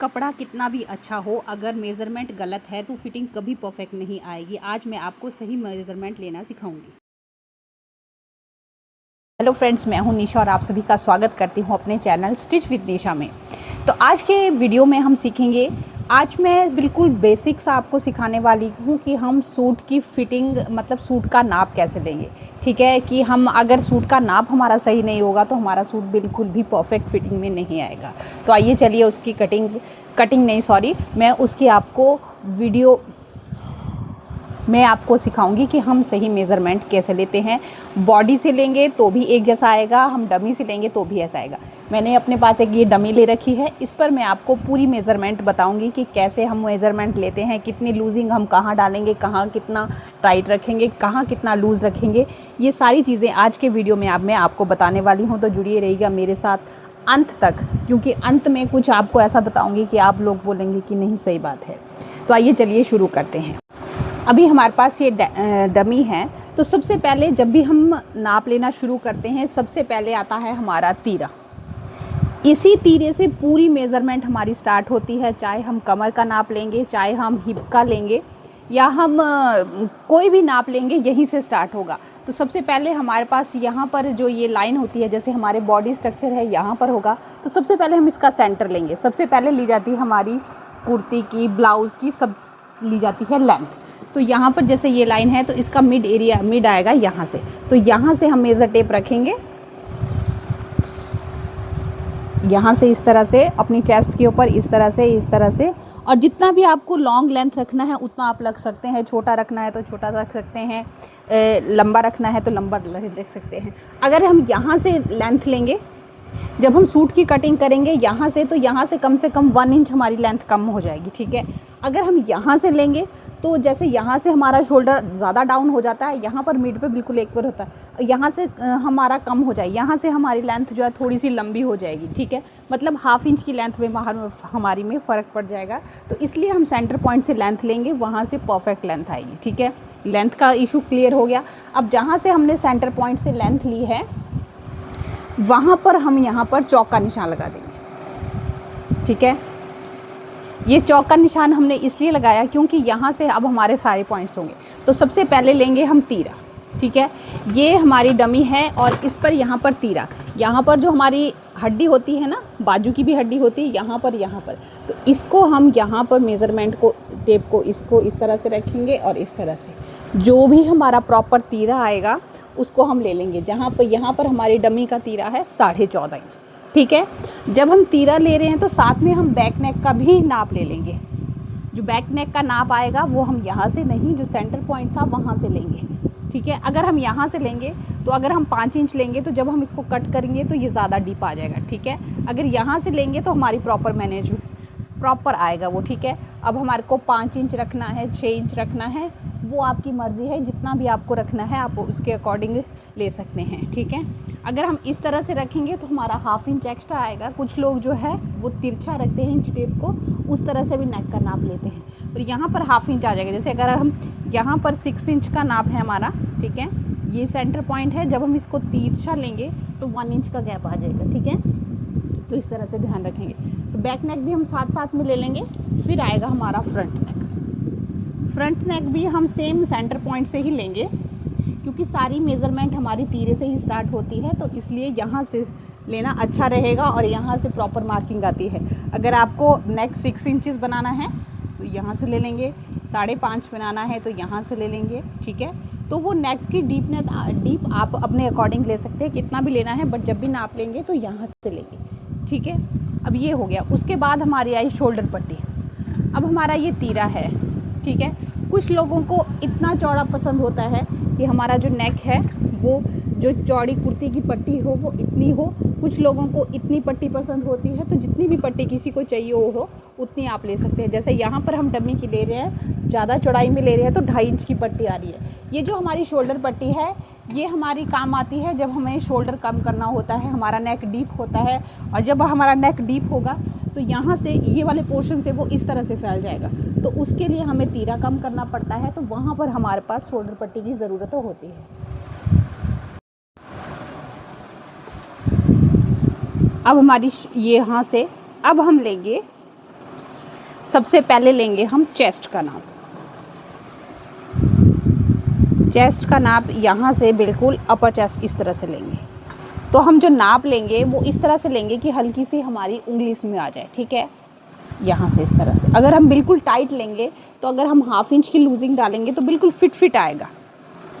कपड़ा कितना भी अच्छा हो, अगर मेज़रमेंट गलत है तो फिटिंग कभी परफेक्ट नहीं आएगी। आज मैं आपको सही मेज़रमेंट लेना सिखाऊंगी। हेलो फ्रेंड्स, मैं हूं निशा और आप सभी का स्वागत करती हूं अपने चैनल स्टिच विद निशा में। तो आज के वीडियो में हम सीखेंगे, आज मैं बिल्कुल बेसिक सा आपको सिखाने वाली हूं कि हम सूट की फिटिंग मतलब सूट का नाप कैसे लेंगे। ठीक है, कि हम अगर सूट का नाप हमारा सही नहीं होगा तो हमारा सूट बिल्कुल भी परफेक्ट फिटिंग में नहीं आएगा। तो आइए चलिए उसकी मैं उसकी आपको वीडियो मैं आपको सिखाऊंगी कि हम सही मेज़रमेंट कैसे लेते हैं। बॉडी से लेंगे तो भी एक जैसा आएगा, हम डमी से लेंगे तो भी ऐसा आएगा। मैंने अपने पास एक ये डमी ले रखी है, इस पर मैं आपको पूरी मेज़रमेंट बताऊंगी कि कैसे हम मेज़रमेंट लेते हैं, कितनी लूजिंग हम कहाँ डालेंगे, कहाँ कितना टाइट रखेंगे, कहाँ कितना लूज़ रखेंगे। ये सारी चीज़ें आज के वीडियो में मैं आपको बताने वाली हूँ। तो जुड़िए रहिएगा मेरे साथ अंत तक, क्योंकि अंत में कुछ आपको ऐसा बताऊँगी कि आप लोग बोलेंगे कि नहीं सही बात है। तो आइए चलिए शुरू करते हैं। अभी हमारे पास ये डमी है। तो सबसे पहले जब भी हम नाप लेना शुरू करते हैं, सबसे पहले आता है हमारा तीरा। इसी तीरे से पूरी मेज़रमेंट हमारी स्टार्ट होती है। चाहे हम कमर का नाप लेंगे, चाहे हम हिप का लेंगे, या हम कोई भी नाप लेंगे, यहीं से स्टार्ट होगा। तो सबसे पहले हमारे पास यहाँ पर जो ये लाइन होती है, जैसे हमारे बॉडी स्ट्रक्चर है यहाँ पर होगा, तो सबसे पहले हम इसका सेंटर लेंगे। सबसे पहले ली जाती है हमारी कुर्ती की, ब्लाउज़ की, सब ली जाती है लेंथ। तो यहाँ पर जैसे ये लाइन है तो इसका मिड आएगा यहाँ से। तो यहाँ से हम मेज़र टेप रखेंगे, यहाँ से इस तरह से अपनी चेस्ट के ऊपर इस तरह से। और जितना भी आपको लॉन्ग लेंथ रखना है उतना आप रख सकते हैं। छोटा रखना है तो छोटा रख सकते हैं, लंबा रखना है तो लंबा रख सकते हैं। अगर हम यहाँ से लेंथ लेंगे, जब हम सूट की कटिंग करेंगे यहाँ से, तो यहाँ से कम 1 इंच हमारी लेंथ कम हो जाएगी। ठीक है, अगर हम यहाँ से लेंगे तो जैसे यहाँ से हमारा शोल्डर ज़्यादा डाउन हो जाता है, यहाँ पर मिड पे बिल्कुल एक पर होता है, यहाँ से हमारा कम हो जाए, यहाँ से हमारी लेंथ जो है थोड़ी सी लंबी हो जाएगी। ठीक है, मतलब ½ इंच की लेंथ में हमारी में फ़र्क पड़ जाएगा। तो इसलिए हम सेंटर पॉइंट से लेंथ लेंगे, वहाँ से परफेक्ट लेंथ आएगी। ठीक है, लेंथ का इशू क्लियर हो गया। अब जहाँ से हमने सेंटर पॉइंट से लेंथ ली है, वहाँ पर हम यहाँ पर चौक का निशान लगा देंगे। ठीक है, ये चौक का निशान हमने इसलिए लगाया क्योंकि यहाँ से अब हमारे सारे पॉइंट्स होंगे। तो सबसे पहले लेंगे हम तीरा। ठीक है, ये हमारी डमी है और इस पर यहाँ पर तीरा, यहाँ पर जो हमारी हड्डी होती है ना, बाजू की भी हड्डी होती है यहाँ पर। तो इसको हम यहाँ पर मेज़रमेंट को, टेप को इसको इस तरह से रखेंगे और इस तरह से जो भी हमारा प्रॉपर तीरा आएगा उसको हम ले लेंगे। जहाँ पर यहाँ पर हमारी डमी का तीरा है 14.5 इंच। ठीक है, जब हम तीरा ले रहे हैं तो साथ में हम बैक नेक का भी नाप ले लेंगे। जो बैक नेक का नाप आएगा वो हम यहाँ से नहीं, जो सेंटर पॉइंट था वहाँ से लेंगे। ठीक है, अगर हम यहाँ से लेंगे तो अगर हम 5 इंच लेंगे तो जब हम इसको कट करेंगे तो ये ज़्यादा डीप आ जाएगा। ठीक है, अगर यहाँ से लेंगे तो हमारी प्रॉपर आएगा वो। ठीक है, अब हमारे को 5 इंच रखना है, 6 इंच रखना है, वो आपकी मर्ज़ी है। जितना भी आपको रखना है आप उसके अकॉर्डिंग ले सकते हैं। ठीक है, अगर हम इस तरह से रखेंगे तो हमारा ½ इंच एक्स्ट्रा आएगा। कुछ लोग जो है वो तिरछा रखते हैं इंच टेप को, उस तरह से भी नेक का नाप लेते हैं, और यहाँ पर ½ इंच आ जाएगा। जैसे अगर हम यहाँ पर 6 इंच का नाप है हमारा, ठीक है, ये सेंटर पॉइंट है, जब हम इसको तिरछा लेंगे तो 1 इंच का गैप आ जाएगा। ठीक है, तो इस तरह से ध्यान रखेंगे। तो बैक नेक भी हम साथ में ले लेंगे। फिर आएगा हमारा फ्रंट नेक भी हम सेम सेंटर पॉइंट से ही लेंगे, क्योंकि सारी मेज़रमेंट हमारी तीरे से ही स्टार्ट होती है, तो इसलिए यहाँ से लेना अच्छा रहेगा और यहाँ से प्रॉपर मार्किंग आती है। अगर आपको नेक 6 इंचेस बनाना है तो यहाँ से ले लेंगे, 5.5 बनाना है तो यहाँ से ले लेंगे। ठीक है, तो वो नेक की डीप आप अपने अकॉर्डिंग ले सकते हैं, कितना भी लेना है, बट जब भी नाप लेंगे तो यहाँ से लेंगे। ठीक है, अब ये हो गया। उसके बाद हमारी आई शोल्डर पट्टी। अब हमारा ये तीरा है। ठीक है, कुछ लोगों को इतना चौड़ा पसंद होता है कि हमारा जो नेक है वो जो चौड़ी कुर्ती की पट्टी हो वो इतनी हो। कुछ लोगों को इतनी पट्टी पसंद होती है, तो जितनी भी पट्टी किसी को चाहिए हो उतनी आप ले सकते हैं। जैसे यहाँ पर हम डमी की ले रहे हैं, ज़्यादा चौड़ाई में ले रहे हैं तो 2.5 इंच की पट्टी आ रही है। ये जो हमारी शोल्डर पट्टी है ये हमारी काम आती है जब हमें शोल्डर कम करना होता है, हमारा नेक डीप होता है, और जब हमारा नेक डीप होगा तो यहाँ से ये वाले पोर्शन से वो इस तरह से फैल जाएगा, तो उसके लिए हमें तीरा कम करना पड़ता है। तो वहाँ पर हमारे पास शोल्डर पट्टी की ज़रूरत होती है। अब हमारी ये यहाँ से अब हम लेंगे सबसे पहले लेंगे हम चेस्ट का नाप। चेस्ट का नाप यहाँ से बिल्कुल अपर चेस्ट इस तरह से लेंगे। तो हम जो नाप लेंगे वो इस तरह से लेंगे कि हल्की सी हमारी उंगली इसमें आ जाए, ठीक है, यहाँ से इस तरह से। अगर हम बिल्कुल टाइट लेंगे तो अगर हम 1/2 इंच की लूजिंग डालेंगे तो बिल्कुल फिट आएगा,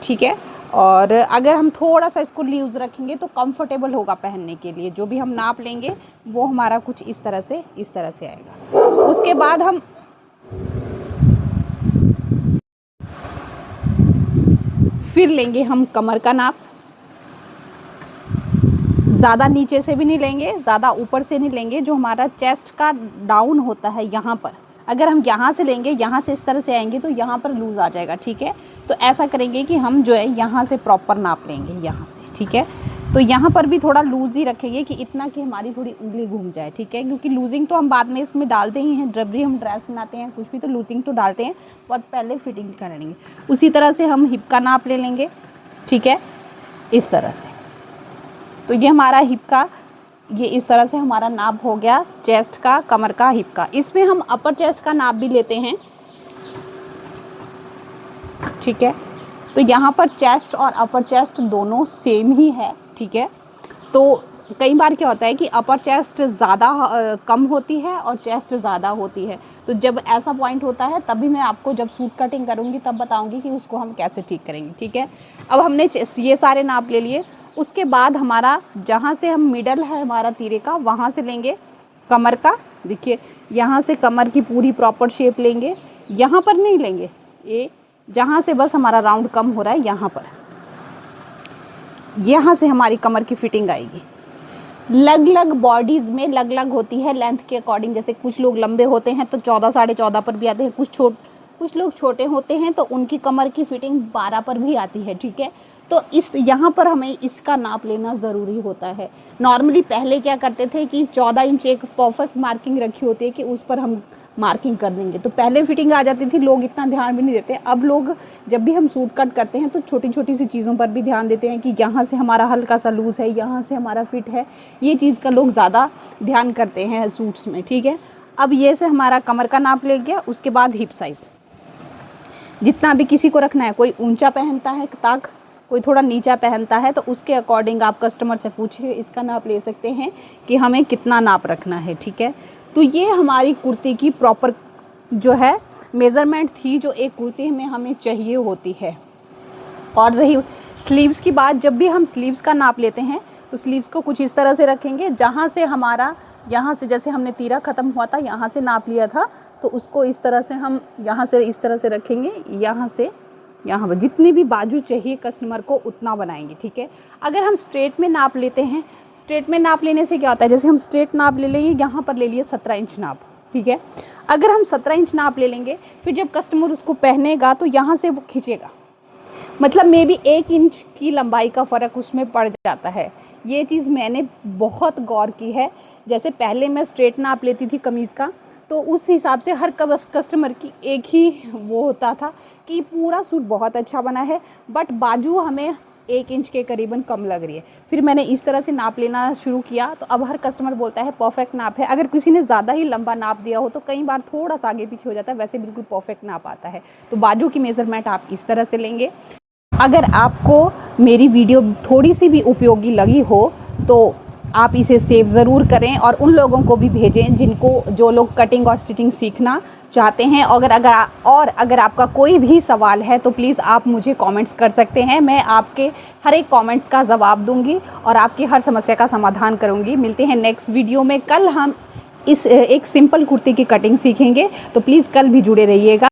ठीक है। और अगर हम थोड़ा सा इसको लूज़ रखेंगे तो कंफर्टेबल होगा पहनने के लिए। जो भी हम नाप लेंगे वो हमारा कुछ इस तरह से आएगा। उसके बाद हम फिर लेंगे हम कमर का नाप। ज़्यादा नीचे से भी नहीं लेंगे, ज़्यादा ऊपर से नहीं लेंगे। जो हमारा चेस्ट का डाउन होता है यहाँ पर, अगर हम यहाँ से लेंगे, यहाँ से इस तरह से आएंगे तो यहाँ पर लूज़ आ जाएगा, ठीक है। तो ऐसा करेंगे कि हम जो है यहाँ से प्रॉपर नाप लेंगे, यहाँ से, ठीक है। तो यहाँ पर भी थोड़ा लूज़ ही रखेंगे कि इतना कि हमारी थोड़ी उंगली घूम जाए, ठीक है। क्योंकि लूजिंग तो हम बाद में इसमें डालते ही हैं, जब भी हम ड्रेस बनाते हैं कुछ भी तो लूजिंग तो डालते हैं, पर पहले फिटिंग कर लेंगे। उसी तरह से हम हिप का नाप ले लेंगे, ठीक है, इस तरह से। तो ये हमारा हिप का, ये इस तरह से हमारा नाप हो गया चेस्ट का, कमर का, हिप का। इसमें हम अपर चेस्ट का नाप भी लेते हैं, ठीक है। तो यहाँ पर चेस्ट और अपर चेस्ट दोनों सेम ही है, ठीक है। तो कई बार क्या होता है कि अपर चेस्ट ज़्यादा कम होती है और चेस्ट ज़्यादा होती है। तो जब ऐसा पॉइंट होता है तभी मैं आपको जब सूट कटिंग करूँगी तब बताऊँगी कि उसको हम कैसे ठीक करेंगे, ठीक है। अब हमने ये सारे नाप ले लिए। उसके बाद हमारा जहाँ से हम मिडल है हमारा तीरे का, वहाँ से लेंगे कमर का। देखिए यहाँ से कमर की पूरी प्रॉपर शेप लेंगे, यहाँ पर नहीं लेंगे, ये जहाँ से बस हमारा राउंड कम हो रहा है यहाँ पर, यहाँ से हमारी कमर की फिटिंग आएगी। अलग बॉडीज़ में अलग होती है लेंथ के अकॉर्डिंग। जैसे कुछ लोग लंबे होते हैं तो 14 साढ़े 14 पर भी आते हैं, कुछ लोग छोटे होते हैं तो उनकी कमर की फिटिंग 12 पर भी आती है, ठीक है। तो यहाँ पर हमें इसका नाप लेना ज़रूरी होता है। नॉर्मली पहले क्या करते थे कि 14 इंच एक परफेक्ट मार्किंग रखी होती है कि उस पर हम मार्किंग कर देंगे, तो पहले फिटिंग आ जाती थी, लोग इतना ध्यान भी नहीं देते। अब लोग जब भी हम सूट कट करते हैं तो छोटी सी चीज़ों पर भी ध्यान देते हैं कि यहाँ से हमारा हल्का सा लूज़ है, यहाँ से हमारा फिट है, ये चीज़ का लोग ज़्यादा ध्यान करते हैं सूट्स में, ठीक है। अब ये से हमारा कमर का नाप ले गया। उसके बाद हिप साइज़ जितना भी किसी को रखना है, कोई ऊंचा पहनता है ताक, कोई थोड़ा नीचा पहनता है, तो उसके अकॉर्डिंग आप कस्टमर से पूछिए, इसका नाप ले सकते हैं कि हमें कितना नाप रखना है, ठीक है। तो ये हमारी कुर्ती की प्रॉपर जो है मेज़रमेंट थी, जो एक कुर्ती में हमें चाहिए होती है। और रही स्लीव्स की बात, जब भी हम स्लीव्स का नाप लेते हैं तो स्लीव्स को कुछ इस तरह से रखेंगे, जहाँ से हमारा, यहाँ से जैसे हमने तीरा ख़त्म हुआ था यहाँ से नाप लिया था, तो उसको इस तरह से हम यहाँ से इस तरह से रखेंगे, यहाँ से यहाँ पर जितनी भी बाजू चाहिए कस्टमर को उतना बनाएंगे, ठीक है। अगर हम स्ट्रेट में नाप लेते हैं, स्ट्रेट में नाप लेने से क्या होता है, जैसे हम स्ट्रेट नाप ले लेंगे, यहाँ पर ले लिए 17 इंच नाप, ठीक है। अगर हम 17 इंच नाप ले लेंगे, फिर जब कस्टमर उसको पहनेगा तो यहाँ से वो खींचेगा, मतलब मे बी 1 इंच की लंबाई का फ़र्क उसमें पड़ जाता है। ये चीज़ मैंने बहुत गौर की है। जैसे पहले मैं स्ट्रेट नाप लेती थी कमीज़ का, तो उस हिसाब से हर कस्टमर की एक ही वो होता था कि पूरा सूट बहुत अच्छा बना है, बट बाजू हमें 1 इंच के करीबन कम लग रही है। फिर मैंने इस तरह से नाप लेना शुरू किया, तो अब हर कस्टमर बोलता है परफेक्ट नाप है। अगर किसी ने ज़्यादा ही लंबा नाप दिया हो तो कई बार थोड़ा सा आगे पीछे हो जाता है, वैसे बिल्कुल परफेक्ट नाप आता है। तो बाजू की मेज़रमेंट आप इस तरह से लेंगे। अगर आपको मेरी वीडियो थोड़ी सी भी उपयोगी लगी हो तो आप इसे सेव ज़रूर करें और उन लोगों को भी भेजें जो लोग कटिंग और स्टिचिंग सीखना चाहते हैं। अगर आपका कोई भी सवाल है तो प्लीज़ आप मुझे कमेंट्स कर सकते हैं। मैं आपके हर एक कमेंट्स का जवाब दूंगी और आपकी हर समस्या का समाधान करूंगी। मिलते हैं नेक्स्ट वीडियो में। कल हम एक सिंपल कुर्ती की कटिंग सीखेंगे, तो प्लीज़ कल भी जुड़े रहिएगा।